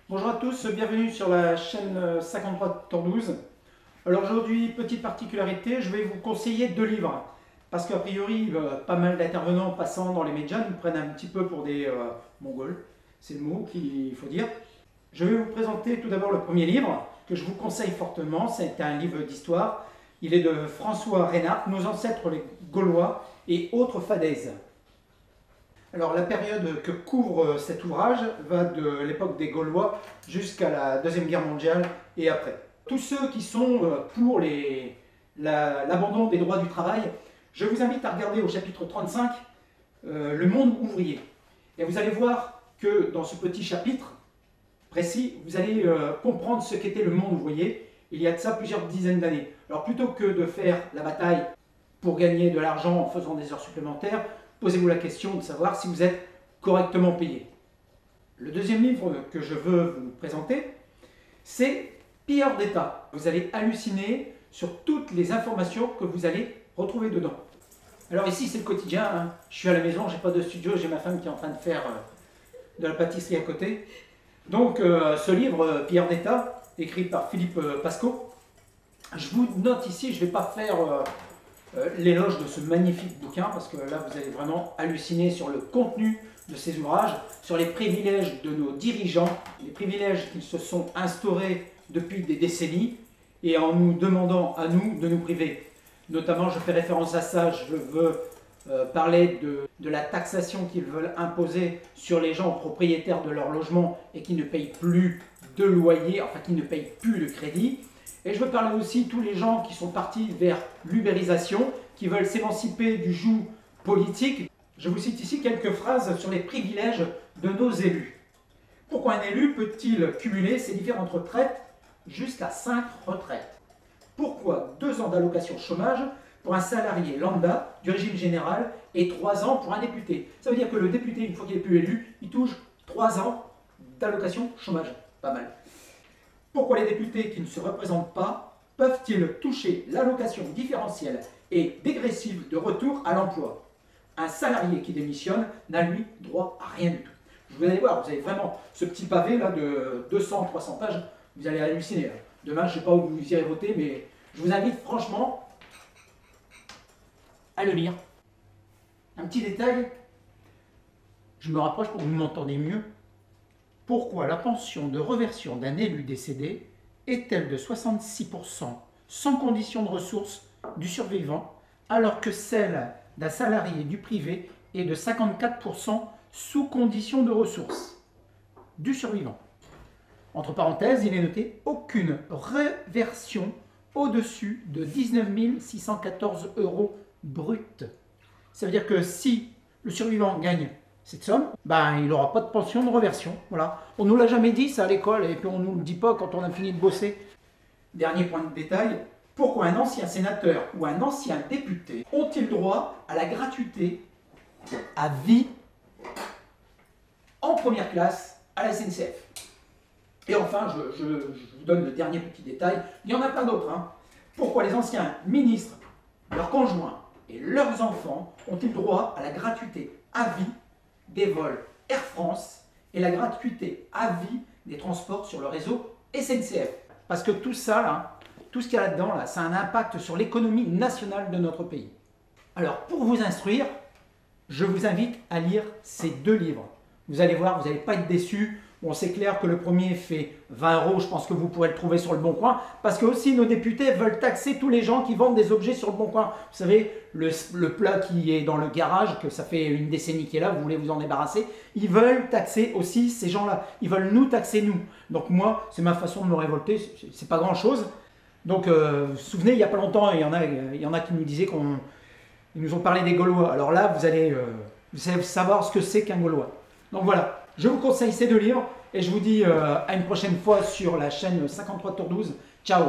Bonjour à tous, bienvenue sur la chaîne 53 Tour 12. Alors aujourd'hui, petite particularité, je vais vous conseiller deux livres. Parce qu'a priori, pas mal d'intervenants passant dans les médias nous prennent un petit peu pour des Mongols. C'est le mot qu'il faut dire. Je vais vous présenter tout d'abord le premier livre, que je vous conseille fortement. C'est un livre d'histoire. Il est de François Reynard, Nos ancêtres les Gaulois et autres fadaises. Alors la période que couvre cet ouvrage va de l'époque des Gaulois jusqu'à la Deuxième Guerre mondiale et après. Tous ceux qui sont pour l'abandon des droits du travail, je vous invite à regarder au chapitre 35 le monde ouvrier. Et vous allez voir que dans ce petit chapitre précis, vous allez comprendre ce qu'était le monde ouvrier il y a de ça plusieurs dizaines d'années. Alors plutôt que de faire la bataille pour gagner de l'argent en faisant des heures supplémentaires, posez-vous la question de savoir si vous êtes correctement payé. Le deuxième livre que je veux vous présenter, c'est Pilleurs d'État. Vous allez halluciner sur toutes les informations que vous allez retrouver dedans. Alors ici, c'est le quotidien. Hein. Je suis à la maison, je n'ai pas de studio, j'ai ma femme qui est en train de faire de la pâtisserie à côté. Donc ce livre, Pilleurs d'État, écrit par Philippe Pascot, je vous note ici, je ne vais pas faire l'éloge de ce magnifique bouquin, parce que là vous allez vraiment halluciner sur le contenu de ces ouvrages, sur les privilèges de nos dirigeants, les privilèges qu'ils se sont instaurés depuis des décennies, et en nous demandant à nous de nous priver. Notamment, je fais référence à ça, je veux parler de la taxation qu'ils veulent imposer sur les gens propriétaires de leur logement et qui ne payent plus de loyer, enfin qui ne payent plus de crédit. Et je veux parler aussi de tous les gens qui sont partis vers l'ubérisation, qui veulent s'émanciper du joug politique. Je vous cite ici quelques phrases sur les privilèges de nos élus. Pourquoi un élu peut-il cumuler ses différentes retraites jusqu'à 5 retraites? Pourquoi 2 ans d'allocation chômage pour un salarié lambda du régime général et 3 ans pour un député? Ça veut dire que le député, une fois qu'il est plus élu, il touche 3 ans d'allocation chômage. Pas mal. Pourquoi les députés qui ne se représentent pas peuvent-ils toucher l'allocation différentielle et dégressive de retour à l'emploi? Un salarié qui démissionne n'a lui droit à rien du tout. Vous allez voir, vous avez vraiment ce petit pavé là de 200-300 pages, vous allez halluciner. Demain, je ne sais pas où vous irez voter, mais je vous invite franchement à le lire. Un petit détail, je me rapproche pour que vous m'entendiez mieux. Pourquoi la pension de reversion d'un élu décédé est-elle de 66% sans condition de ressources du survivant, alors que celle d'un salarié du privé est de 54% sous condition de ressources du survivant? Entre parenthèses, il est noté aucune réversion au-dessus de 19 614 € brut. Ça veut dire que si le survivant gagne cette somme, il n'aura pas de pension de reversion. Voilà. On ne nous l'a jamais dit ça à l'école et puis on ne nous le dit pas quand on a fini de bosser. Dernier point de détail, pourquoi un ancien sénateur ou un ancien député ont-ils droit à la gratuité à vie en première classe à la SNCF? Et enfin, je vous donne le dernier petit détail, il y en a plein d'autres. Hein. Pourquoi les anciens ministres, leurs conjoints et leurs enfants ont-ils droit à la gratuité à vie des vols Air France et la gratuité à vie des transports sur le réseau SNCF? Parce que tout ça, là, tout ce qu'il y a là-dedans, là, ça a un impact sur l'économie nationale de notre pays. Alors, pour vous instruire, je vous invite à lire ces deux livres. Vous allez voir, vous n'allez pas être déçus. Bon, c'est clair que le premier fait 20 €, je pense que vous pourrez le trouver sur le Bon Coin, parce que aussi nos députés veulent taxer tous les gens qui vendent des objets sur le Bon Coin. Vous savez, le plat qui est dans le garage, que ça fait une décennie qu'il est là, vous voulez vous en débarrasser, ils veulent taxer aussi ces gens-là. Ils veulent nous taxer nous. Donc moi, c'est ma façon de me révolter, c'est pas grand-chose. Donc vous vous souvenez, il n'y a pas longtemps, il y en a qui nous disaient ils nous ont parlé des Gaulois. Alors là, vous allez savoir ce que c'est qu'un Gaulois. Donc voilà, je vous conseille ces deux livres et je vous dis à une prochaine fois sur la chaîne 53 Tour 12. Ciao!